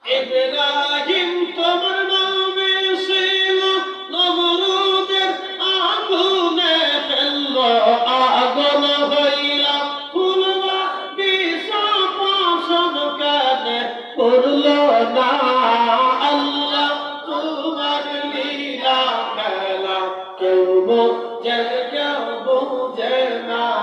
ইব্রাহিম তোমার নামে ছিল, নমরুদের আগুনে ফেলল, আগুন হইলা ফুলবা বিষা পাশন কেন করল না। আল্লাহ তোমার লীলা খেলা কেউ বোঝে কেউ বোঝে না।